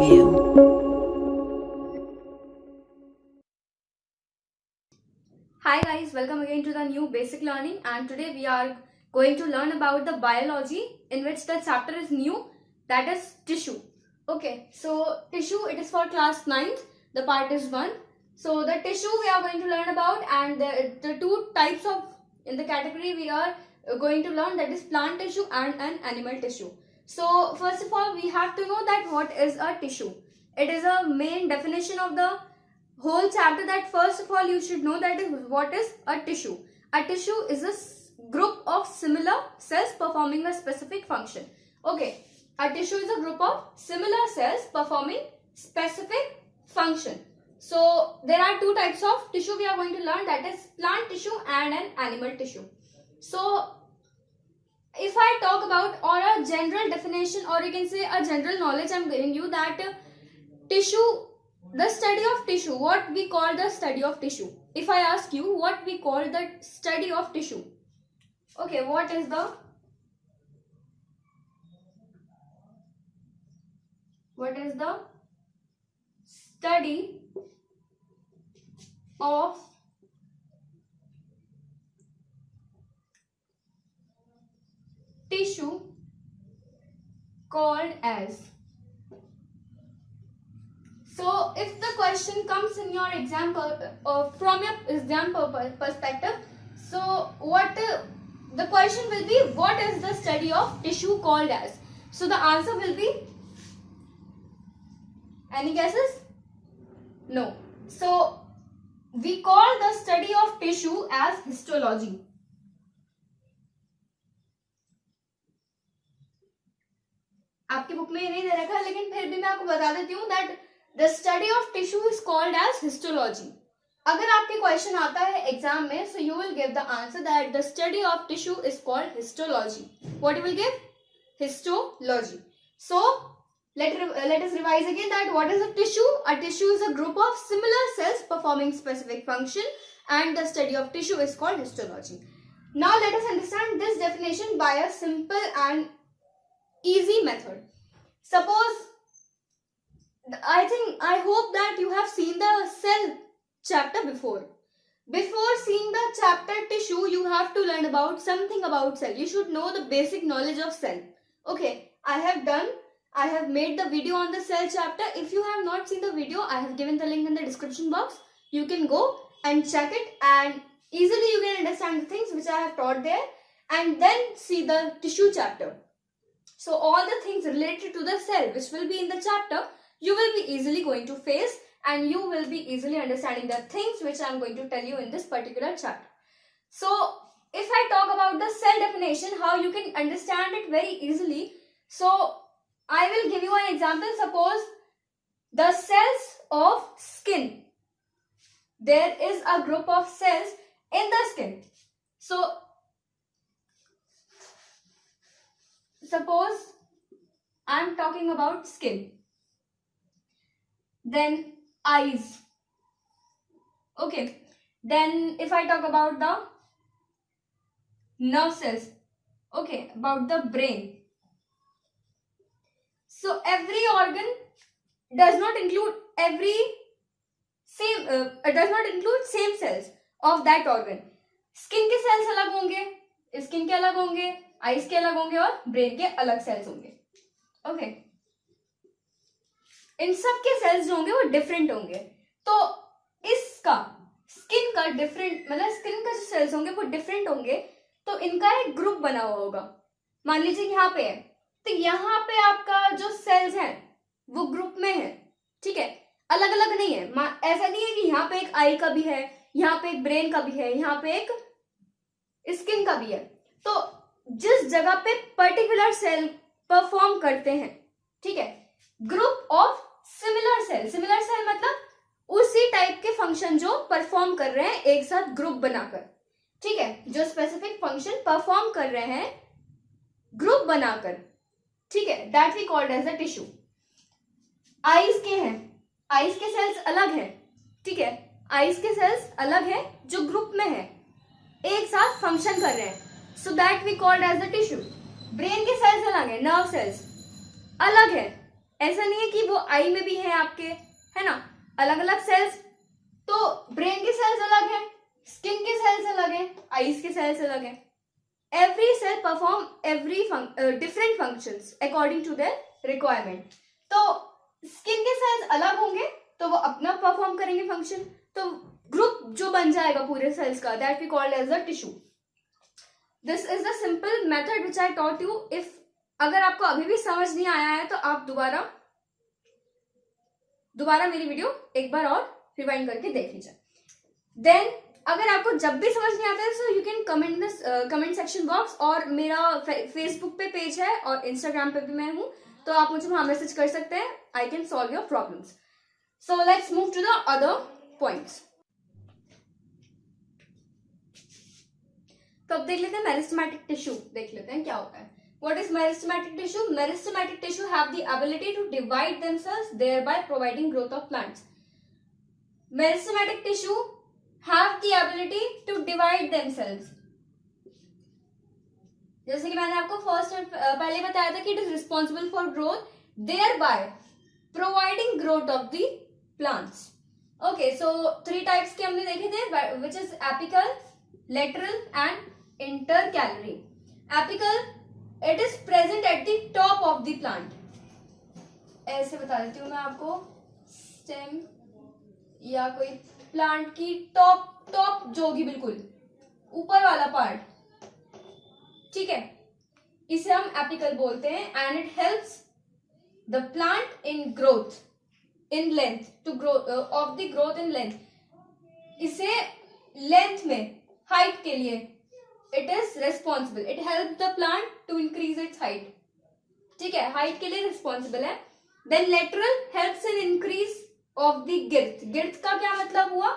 you. Hi guys, welcome again to the new basic learning, and today we are going to learn about the biology in which the chapter is new, that is tissue. Okay, so tissue, it is for class 9th, the part is 1. So the tissue we are going to learn about, and the two types of in the category we are going to learn, that is plant tissue and an animal tissue. So first of all we have to know that what is a tissue. It is a main definition of the whole chapter, that first of all you should know that what is a tissue. A tissue is a group of similar cells performing a specific function. Okay, a tissue is a group of similar cells performing specific function. So there are two types of tissue we are going to learn, that is plant tissue and an animal tissue. So if I talk about, or a general definition, or you can say a general knowledge I am giving you, that tissue, the study of tissue, what we call the study of tissue. If I ask you what we call the study of tissue, okay, what is the study of tissue called as? So if the question comes in your example, from your exam perspective, so what the question will be, what is the study of tissue called as? So the answer will be, any guesses? No. So we call the study of tissue as histology. आपकी book में ये नहीं दे रखा है, लेकिन फिर भी मैं आपको बता देती हूँ that the study of tissue is called as histology. अगर आपके क्वेश्चन आता है एग्जाम में, so you will give the answer that the study of tissue is called histology. What you will give? Histology. So let us revise again that what is a tissue? A tissue is a group of similar cells performing specific function, and the study of tissue is called histology. Now let us understand this definition by a simple and easy method. Suppose, I hope that you have seen the cell chapter before. Before seeing the chapter tissue, you have to learn about something about cell. You should know the basic knowledge of cell. Okay, I have made the video on the cell chapter. If you have not seen the video, I have given the link in the description box. You can go and check it, and easily you can understand the things which I have taught there, and then see the tissue chapter. So all the things related to the cell which will be in the chapter, you will be easily going to face, and you will be easily understanding the things which I am going to tell you in this particular chapter. So if I talk about the cell definition, how you can understand it very easily. So I will give you an example. Suppose the cells of skin. There is a group of cells in the skin. So suppose I am talking about skin. Then eyes. Okay. Then if I talk about the nerve cells. Okay. About the brain. So every organ does not include same cells of that organ. Skin के cells अलग होंगे, skin के अलग होंगे, eyes के अलग होंगे, और ब्रेन के अलग सेल्स होंगे. ओके, इन सब के सेल्स जो होंगे वो डिफरेंट होंगे. तो इसका स्किन का डिफरेंट, मतलब स्किन का जो सेल्स होंगे वो डिफरेंट होंगे, तो इनका एक ग्रुप बना हुआ होगा. मान लीजिए यहाँ पे है, तो यहाँ पे आपका जो सेल्स हैं वो ग्रुप में है. ठीक है, अलग अलग नहीं है. ऐसा नहीं है कि यहाँ पे एक आई का भी है, यहाँ पे एक ब्रेन का भी है, यहाँ पे एक स्किन का भी है. तो जिस जगह पे पर्टिकुलर सेल परफॉर्म करते हैं, ठीक है, ग्रुप ऑफ सिमिलर सेल मतलब उसी टाइप के फंक्शन जो परफॉर्म कर रहे हैं एक साथ ग्रुप बनाकर. ठीक है, जो स्पेसिफिक फंक्शन परफॉर्म कर रहे हैं ग्रुप बनाकर. ठीक है, that we called as a tissue. Eyes के हैं, आईज के सेल्स अलग हैं. ठीक है, आईज के सेल्स अलग हैं जो ग्रुप में है, एक साथ फंक्शन कर रहे हैं. So that we called as the tissue. Brain के सेल्स अलग है, नर्व सेल्स अलग है, ऐसा नहीं है कि वो आई में भी है आपके, है ना, अलग अलग सेल्स। तो ब्रेन के सेल्स अलग है, स्किन के सेल्स अलग है, आईज के सेल्स अलग है। Every cell perform every different functions according to their requirement. तो स्किन के सेल्स अलग होंगे तो वो अपना परफॉर्म करेंगे फंक्शन, तो ग्रुप जो बन जाएगा पूरे सेल्स का, that we called as the tissue. This is the simple method which I taught you. If अगर आपको अभी भी समझ नहीं आया है तो आप दोबारा मेरी वीडियो एक बार और रिवाइंड करके देख लीजिए। देन अगर आपको जब भी समझ नहीं आता है so you can comment this comment section box, और मेरा फेसबुक पे पेज है और इंस्टाग्राम पे भी मैं हूँ, तो आप मुझे वहां मैसेज कर सकते हैं। I can solve your problems. So let's move to the other points. तो अब देख लेते हैं मेरिस्टेमेटिक टिश्यू, देख लेते हैं क्या होता है। What is meristematic tissue? Meristematic tissue have the ability to divide themselves, thereby providing growth of plants. Meristematic tissue have the ability to divide themselves. जैसे कि मैंने आपको पहले बताया था कि it is responsible for growth, thereby providing growth of the plants. Okay, so 3 types के हमने देखे थे, which is apical, lateral and intercalary. Apical, it is present at the top of the plant. ऐसे बता देती हूँ मैं आपको, स्टेम या कोई प्लांट की टॉप जो होगी बिल्कुल ऊपर वाला पार्ट, ठीक है, इसे हम एपिकल बोलते हैं। And it helps the plant in growth in length, to grow of the growth in length. इसे लेंथ में, हाइट के लिए it is responsible, it helps the plant to increase its height, ठीक है, हाइट के लिए रिस्पॉन्सिबल है। Then lateral helps in increase of the girth। girth का क्या मतलब हुआ?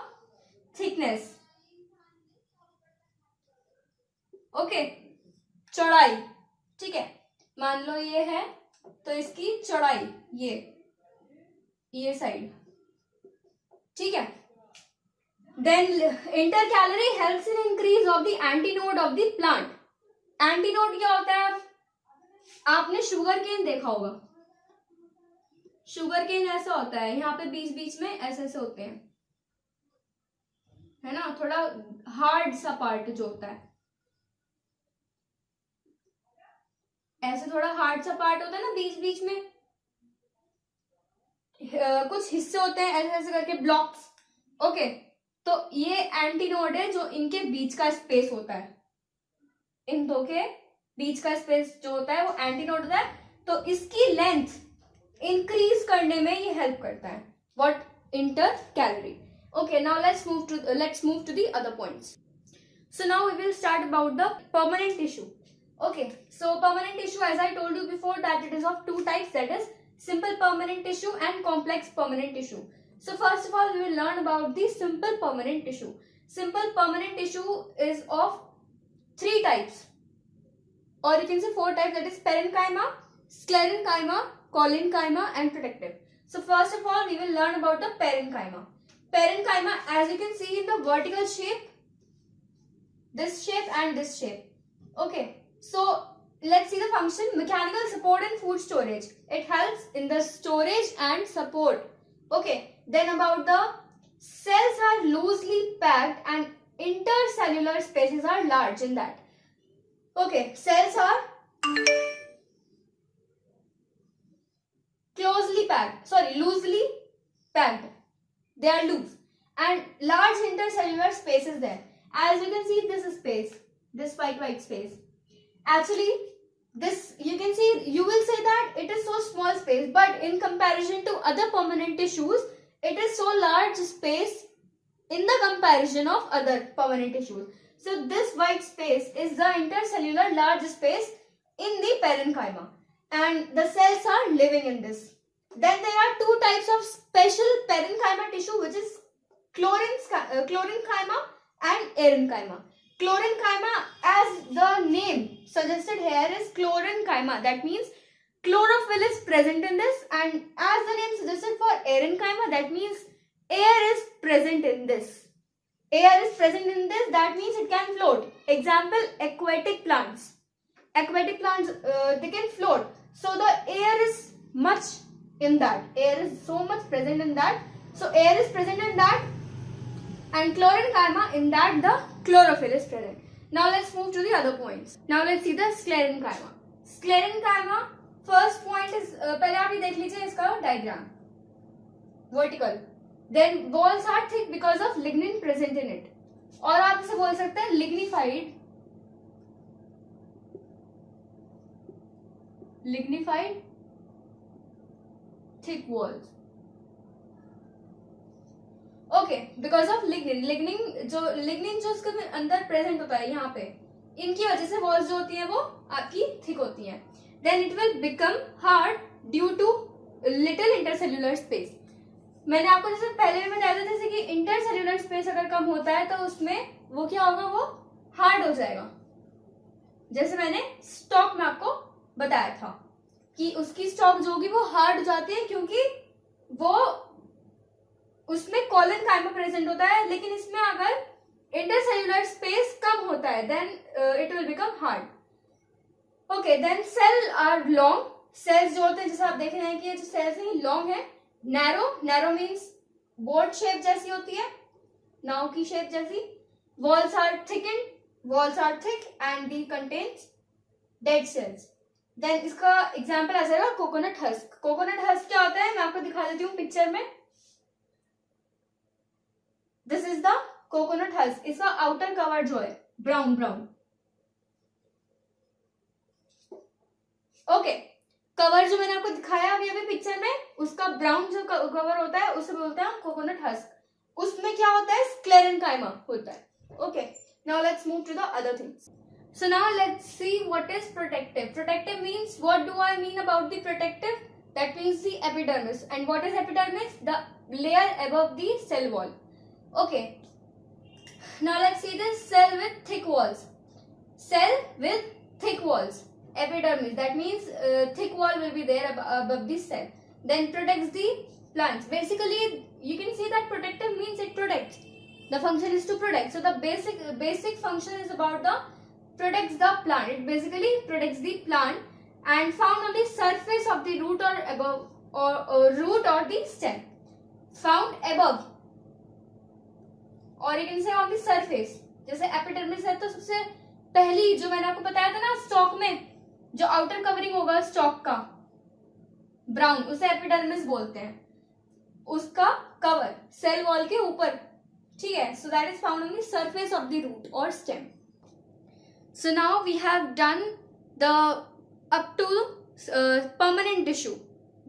थिकनेस, ओके, चौड़ाई, ठीक है, मान लो ये है तो इसकी चौड़ाई ये साइड, ठीक है। Then intercalary helps in increase of the antinode of the plant. Antinode क्या होता है? आपने शुगर केन देखा होगा, शुगर केन ऐसा होता है, यहाँ पे बीच बीच में ऐसे ऐसे होते हैं, है ना, थोड़ा हार्ड सा पार्ट जो होता है, ऐसे थोड़ा हार्ड सा पार्ट होता है ना बीच बीच में, कुछ हिस्से होते हैं ऐसे ऐसे करके ब्लॉक्स, ओके। तो ये एंटीनोड है जो इनके बीच का स्पेस होता है, इन दो के बीच का स्पेस जो होता है वो एंटीनोड होता है। तो इसकी लेंथ इंक्रीज करने में ये हेल्प करता है। What? Intercalary. Okay, now let's move to the other points. So now we will start about the permanent tissue. Okay, so permanent tissue, as I told you before, that it is of 2 types, that is simple permanent tissue and complex permanent tissue. So first of all, we will learn about the simple permanent tissue. Simple permanent tissue is of 3 types, or you can say 4 types, that is parenchyma, sclerenchyma, collenchyma and protective. So first of all, we will learn about the parenchyma. Parenchyma, as you can see in the vertical shape, this shape and this shape. Okay, so let's see the function. Mechanical support in food storage. It helps in the storage and support. Okay, then about the cells are loosely packed and intercellular spaces are large in that. Okay, cells are loosely packed. They are loose and large intercellular space is there. As you can see, this space, this white space, actually this, you can see, you will say that it is so small space, but in comparison to other permanent tissues, it is so large space in the comparison of other permanent tissues. So this white space is the intercellular large space in the parenchyma, and the cells are living in this. Then there are 2 types of special parenchyma tissue, which is chlorenchyma and erenchyma. Chlorenchyma, as the name suggested here, is chlorenchyma. That means chlorophyll is present in this, and as the name suggested for erenchyma, that means air is present in this. Air is present in this, that means it can float. Example, aquatic plants. Aquatic plants, they can float. So the air is much in that. Air is so much present in that. So air is present in that, and chlorenchyma in that the chlorophyll is present. Now let's move to the other points. Now let's see the sclerenchyma. Sclerenchyma, first point is पहले आप ये देख लीजिए इसका diagram. Vertical. Then walls are thick because of lignin present in it. और आप इसे बोल सकते हैं lignified thick walls. Okay, because of lignin जो उसके अंदर प्रेजेंट होता है यहाँ पे, इनकी वजह से वॉल्स जो होती हैं वो आपकी थिक होती हैं. Then it will become hard due to little intercellular space. मैंने आपको जैसे पहले भी बताया था, जैसे कि इंटरसेल्यूलर स्पेस अगर कम होता है तो उसमें वो क्या होगा, वो हार्ड हो जाएगा. जैसे मैंने स्टॉक में आपको बताया था कि उसकी स्टॉक जो होगी वो हार्ड हो जाती है, क्योंकि वो उसमें कॉलेनकाइमा प्रेजेंट होता है. लेकिन इसमें अगर इंटरसेल्यूलर स्पेस कम होता है then it will become hard. Okay, then cell are long. Cells जो होते हैं, जैसे आप देख रहे हैं कि ये जो सेल्स हैं लॉन्ग है. नैरो मीन्स बोट शेप जैसी होती है, नाव की शेप जैसी. Walls are thick and the contents dead cells. Then इसका एग्जाम्पल आ जाएगा कोकोनट हस्क. कोकोनट हस्क क्या होता है मैं आपको दिखा देती हूँ पिक्चर में. This is the coconut husk. इसका आउटर कवर जो है ब्राउन. ओके, कवर जो मैंने आपको दिखाया अभी पिक्चर में, उसका ब्राउन जो कवर होता है उसे बोलते हैं कोकोनट हस्क. उसमें क्या होता है, स्क्लेरेंकाइमा होता है. Okay, now let's move to the other things. So now let's see what is protective. Protective means, what do I mean about the protective? That means the epidermis. And what is epidermis? The layer above the cell wall. Okay. Now let's see this cell with thick walls. Cell with thick walls. Epidermis. That means thick wall will be there above the cell. Then protects the plants. Basically, you can see that protective means it protects. The function is to protect. So the basic function is about the protects the plant. It basically protects the plant and found on the surface of the root or above or root or the stem. Found above or you can say on the surface. जैसे epidermis है तो सबसे पहली जो मैंने आपको बताया था ना, स्टॉक में जो आउटर कवरिंग होगा स्टॉक का ब्राउन, उसे एपिडर्मिस बोलते हैं. उसका कवर सेल वॉल के ऊपर, ठीक है. So that is found on the surface of the root और stem. So now we have done the up to permanent tissue.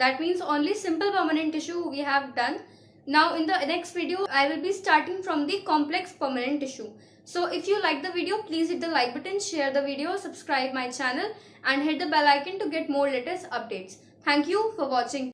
That means only simple permanent tissue we have done. Now in the next video I will be starting from the complex permanent tissue. So if you like the video, please hit the like button, share the video, subscribe my channel and hit the bell icon to get more latest updates. Thank you for watching.